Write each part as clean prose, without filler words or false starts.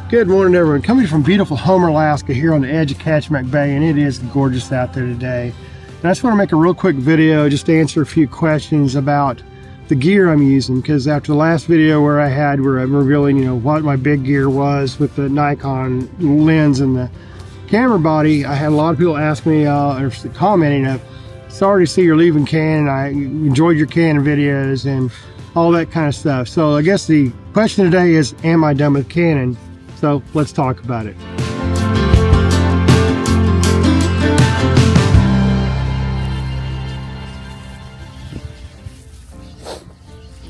Good morning, everyone. Coming from beautiful Homer, Alaska, here on the edge of Kachemak Bay, and it is gorgeous out there today. And I just want to make a real quick video just to answer a few questions about the gear I'm using, because after the last video where I'm revealing, what my big gear was with the Nikon lens and the camera body, I had a lot of people ask me or commenting, sorry to see you're leaving Canon. I enjoyed your Canon videos and all that kind of stuff. So I guess the question today is, am I done with Canon? So let's talk about it.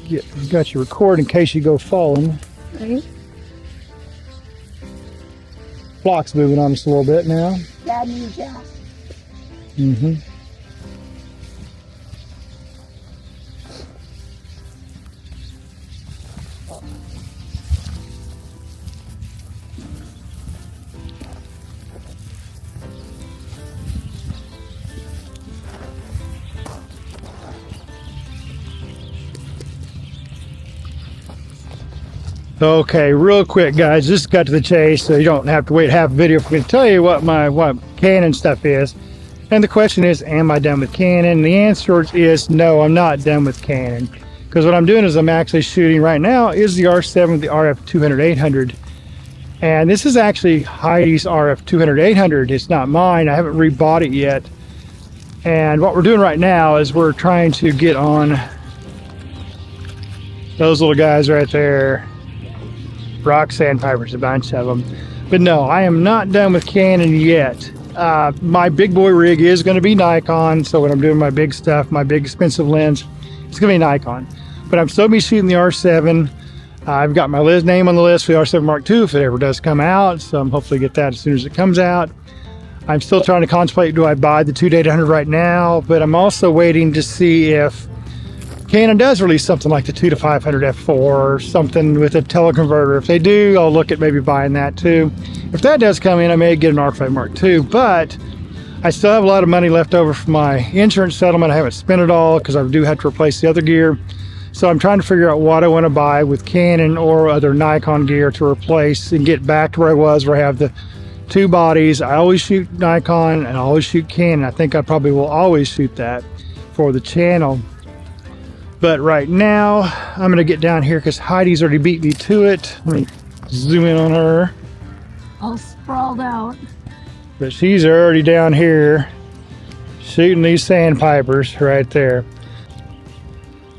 You got your record in case you go falling. Right. Block's moving on us a little bit now. Bad news, yeah. Mm-hmm. Okay, real quick, guys, just got to the chase, so you don't have to wait half a video for me to tell you what Canon stuff is. And the question is, am I done with Canon? And the answer is no, I'm not done with Canon. Because what I'm doing is I'm actually shooting right now is the R7, the RF200-800. And this is actually Heidi's RF200-800. It's not mine. I haven't rebought it yet. And what we're doing right now is we're trying to get on those little guys right there. Rock sandpipers, a bunch of them. But no, I am not done with Canon yet. My big boy rig is going to be Nikon, so when I'm doing my big stuff, my big expensive lens, it's going to be Nikon. But I'm still be shooting the R7. I've got my name on the list for the R7 Mark II if it ever does come out, so I'm hopefully get that as soon as it comes out. I'm still trying to contemplate, do I buy the 2-800 right now? But I'm also waiting to see if Canon does release something like the 2-500 f4 or something with a teleconverter. If they do, I'll look at maybe buying that too. If that does come in, I may get an R5 Mark II, but I still have a lot of money left over from my insurance settlement. I haven't spent it all because I do have to replace the other gear. So I'm trying to figure out what I want to buy with Canon or other Nikon gear to replace and get back to where I was, where I have the two bodies. I always shoot Nikon and I always shoot Canon. I think I probably will always shoot that for the channel. But right now, I'm going to get down here because Heidi's already beat me to it. Let me zoom in on her. All sprawled out. But she's already down here shooting these sandpipers right there.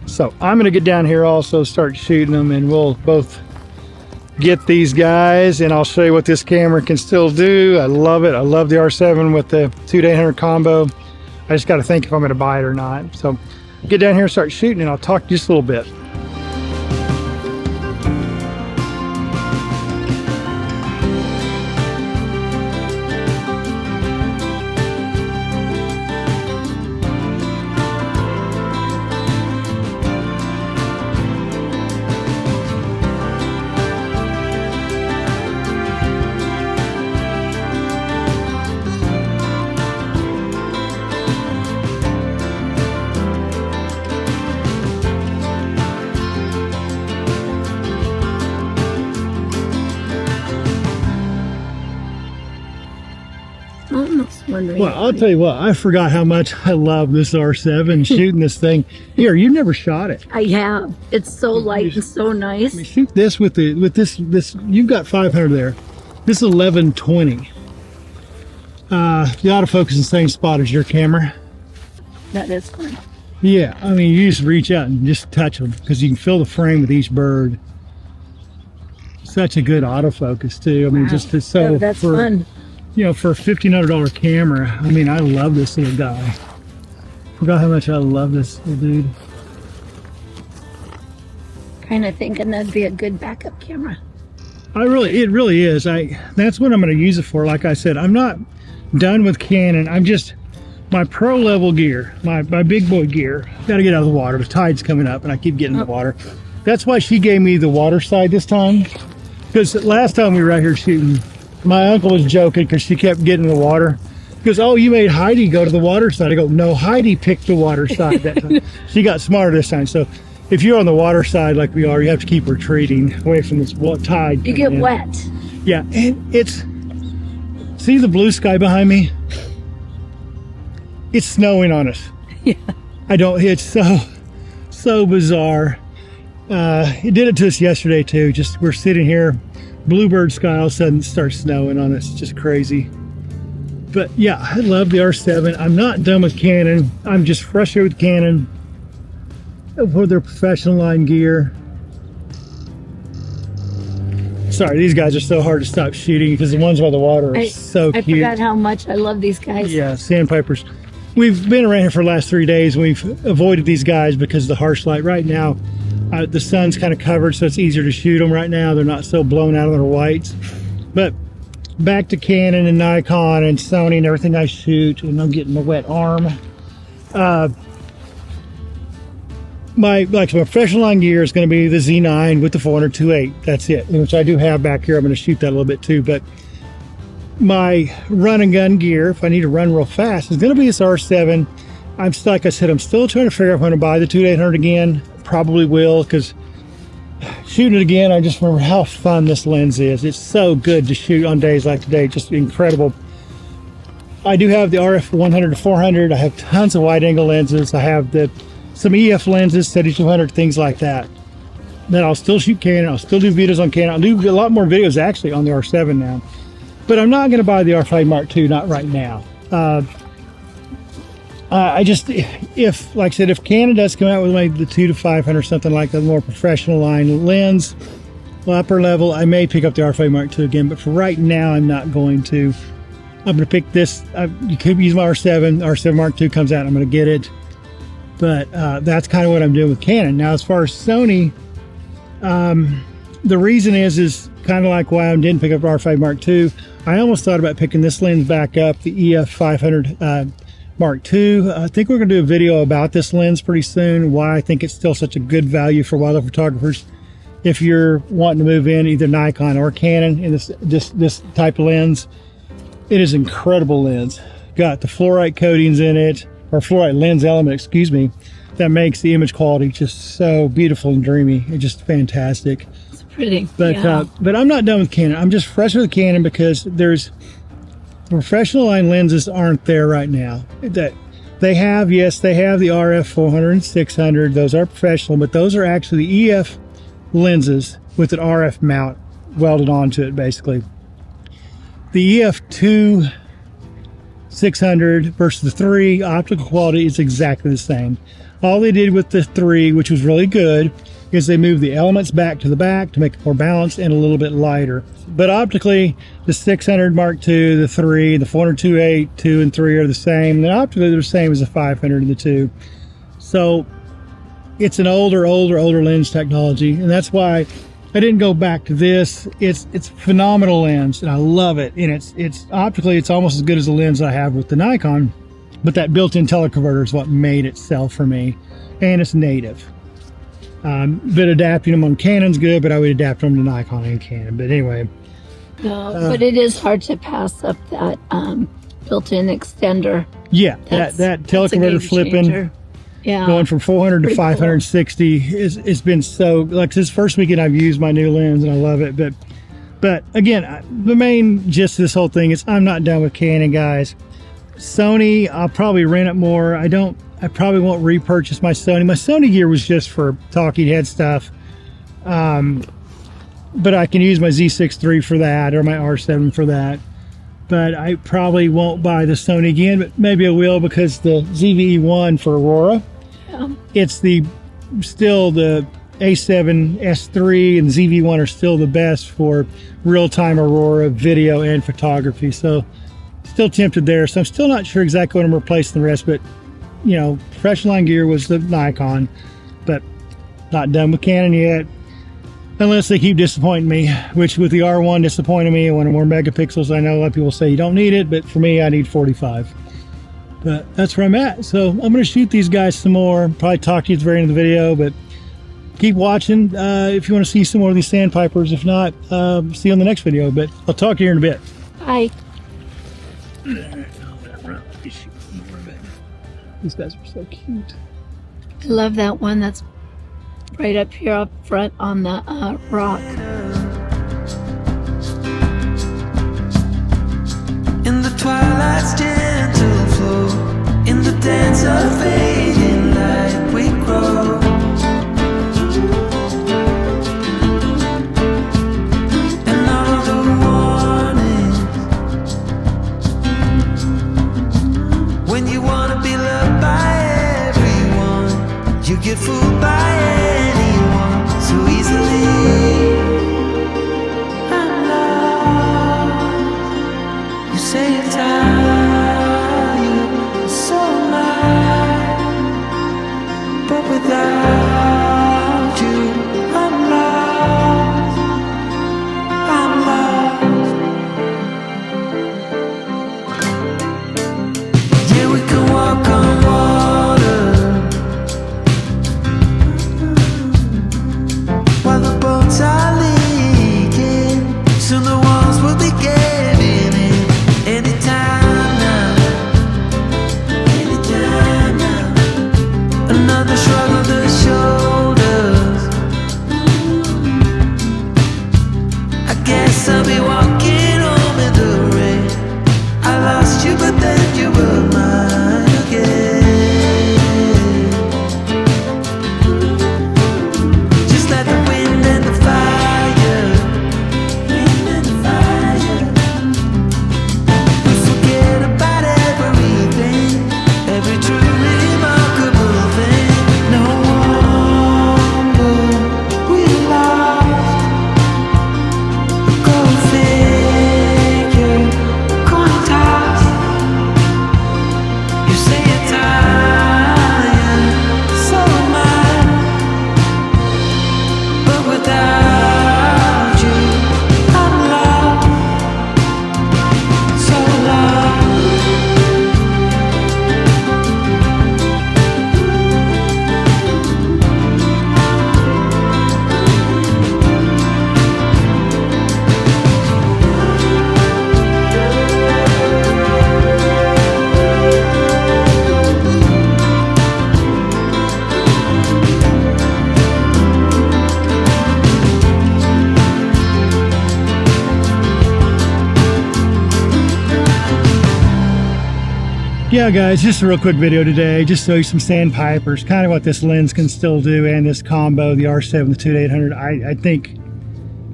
So I'm going to get down here also, start shooting them, and we'll both get these guys, and I'll show you what this camera can still do. I love it. I love the R7 with the 2-800 combo. I just got to think if I'm going to buy it or not. So get down here and start shooting, and I'll talk just a little bit. Well, I'll tell you what, I forgot how much I love this R7 shooting this thing. Here, you've never shot it. I have. It's so light and so nice. I mean, shoot this with this. You've got 500 there. This is 1120. The autofocus in the same spot as your camera. That is fun. Yeah, I mean, you just reach out and just touch them because you can fill the frame with each bird. Such a good autofocus too. I mean, wow. Just so that's fun. For a $1,500 camera, I mean, I love this little guy. Forgot how much I love this little dude. Kind of thinking that'd be a good backup camera. It really is. That's what I'm going to use it for. Like I said, I'm not done with Canon. I'm just, my pro level gear, my big boy gear, got to get out of the water. The tide's coming up and I keep getting in the water. That's why she gave me the water side this time. Because last time we were out here shooting, my uncle was joking because she kept getting in the water. He goes, oh, you made Heidi go to the water side. I go, no, Heidi picked the water side that time. She got smarter this time. So if you're on the water side like we are, you have to keep retreating away from this tide. You get wet. Yeah, and it's, see the blue sky behind me? It's snowing on us. Yeah. It's so bizarre. It did it to us yesterday too. Just, we're sitting here, bluebird sky, all of a sudden starts snowing on us. It's just crazy. But yeah, I love the R7. I'm not done with Canon. I'm just frustrated with Canon for their professional line gear. Sorry, these guys are so hard to stop shooting because the ones by the water are so I cute. forgot how much I love these guys. Yeah, sandpipers. We've been around here for the last 3 days. We've avoided these guys because of the harsh light. Right now, the sun's kind of covered, so it's easier to shoot them right now. They're not so blown out of their whites. But back to Canon and Nikon and Sony and everything I shoot, and I'm getting my wet arm. My professional line gear is going to be the Z9 with the 400-2.8. That's it, which I do have back here. I'm going to shoot that a little bit too. But my run and gun gear, if I need to run real fast, is going to be this R7. I'm still, like I said, I'm still trying to figure out if I'm going to buy the 2-800 again. Probably will, because shooting it again, I just remember how fun this lens is. It's so good to shoot on days like today, just incredible. I do have the RF 100-400. I have tons of wide angle lenses. I have some EF lenses, 7200, things like that. Then I'll still shoot Canon. I'll still do videos on Canon. I'll do a lot more videos actually on the R7 now. But I'm not going to buy the R5 Mark II, not right now. I just, like I said, if Canon does come out with maybe the 2-500, something like a more professional line lens, upper level, I may pick up the R5 Mark II again. But for right now, I'm not going to. I'm going to pick this. You could use my R7. R7 Mark II comes out, I'm going to get it. But that's kind of what I'm doing with Canon. Now, as far as Sony, the reason is kind of like why I didn't pick up R5 Mark II. I almost thought about picking this lens back up, the EF 500 Mark II. I think we're going to do a video about this lens pretty soon, why I think it's still such a good value for wildlife photographers. If you're wanting to move in either Nikon or Canon in this type of lens, it is an incredible lens. Got the fluorite coatings in it, or fluorite lens element, excuse me, that makes the image quality just so beautiful and dreamy. It's just fantastic. It's pretty. But yeah. but I'm not done with Canon. I'm just fresh with Canon because there's professional line lenses aren't there right now. That they have, yes, they have the RF 400 and 600. Those are professional, but those are actually the EF lenses with an RF mount welded onto it, basically. The EF 2 600 versus the 3 optical quality is exactly the same. All they did with the 3, which was really good, is they moved the elements back to the back to make it more balanced and a little bit lighter. But optically, the 600 Mark II, the 3, the 400-2.8, 2 and 3 are the same. And optically, they're the same as the 500 and the 2. So it's an older lens technology, and that's why I didn't go back to this. It's a phenomenal lens, and I love it. And it's optically, it's almost as good as the lens I have with the Nikon, but that built-in teleconverter is what made it sell for me, and it's native. But adapting them on Canon's good, but I would adapt them to Nikon and Canon. But anyway. But it is hard to pass up that built-in extender. Yeah, that teleconverter flipping. Yeah. Going from 400 to 560 it's been so, like this first weekend I've used my new lens and I love it. But again, the main gist of this whole thing is I'm not done with Canon, guys. Sony, I'll probably rent it more. I probably won't repurchase my Sony. My Sony gear was just for talking head stuff. But I can use my Z6 III for that, or my R7 for that. But I probably won't buy the Sony again, but maybe I will, because the ZVE1 for Aurora, it's still the A7 S3 and ZV1 are still the best for real-time Aurora video and photography. So still tempted there. So I'm still not sure exactly what I'm replacing the rest, but you know, professional line gear was the Nikon, but not done with Canon yet. Unless they keep disappointing me, which with the R1 disappointed me. I wanted more megapixels. I know a lot of people say you don't need it, but for me, I need 45. But that's where I'm at. So I'm going to shoot these guys some more. Probably talk to you at the very end of the video, but keep watching if you want to see some more of these sandpipers. If not, see you on the next video. But I'll talk to you in a bit. Bye. These guys are so cute. I love that one that's right up here up front on the rock. get fooled by anyone so easily. I'm lost. You say you're tired, so am I. But without you, I'm lost. I'm lost. Yeah, we can walk on water while the boats are leaking. Soon the walls will be giving in. Anytime now, anytime now. Another shrug of the shoulders. I guess I'll be walking home in the rain. I lost you, but then you were mine again. Just like the wind and the fire, wind and the fire. We forget about everything, every true remarkable thing. No wonder we lost. Go figure, coin toss. You say you're tired, so am I. But without you, I'm lost, so lost. Yeah, guys, just a real quick video today, just to show you some sandpipers, kind of what this lens can still do, and this combo, the R7, the 2-800. I think,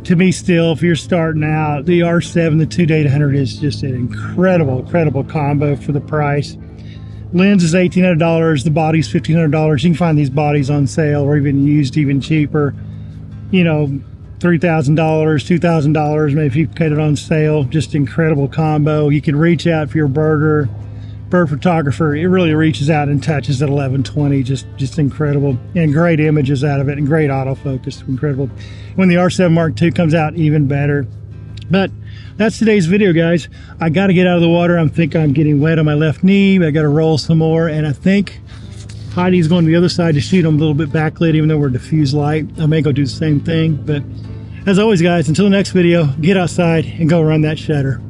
to me still, if you're starting out, the R7, the 2-800 is just an incredible combo for the price. Lens is $1,800, the body's $1,500. You can find these bodies on sale or even used, even cheaper. You know, $3,000, $2,000, maybe if you get it on sale. Just incredible combo. You can reach out for your bird photographer. It really reaches out and touches at 1120. Just incredible, and great images out of it, and great autofocus. Incredible. When the R7 Mark II comes out, even better. But that's today's video, guys. I got to get out of the water. I think I'm getting wet on my left knee. I got to roll some more, and I think Heidi's going to the other side to shoot them a little bit backlit, even though we're diffuse light. I may go do the same thing. But as always, guys, until the next video, get outside and go run that shutter.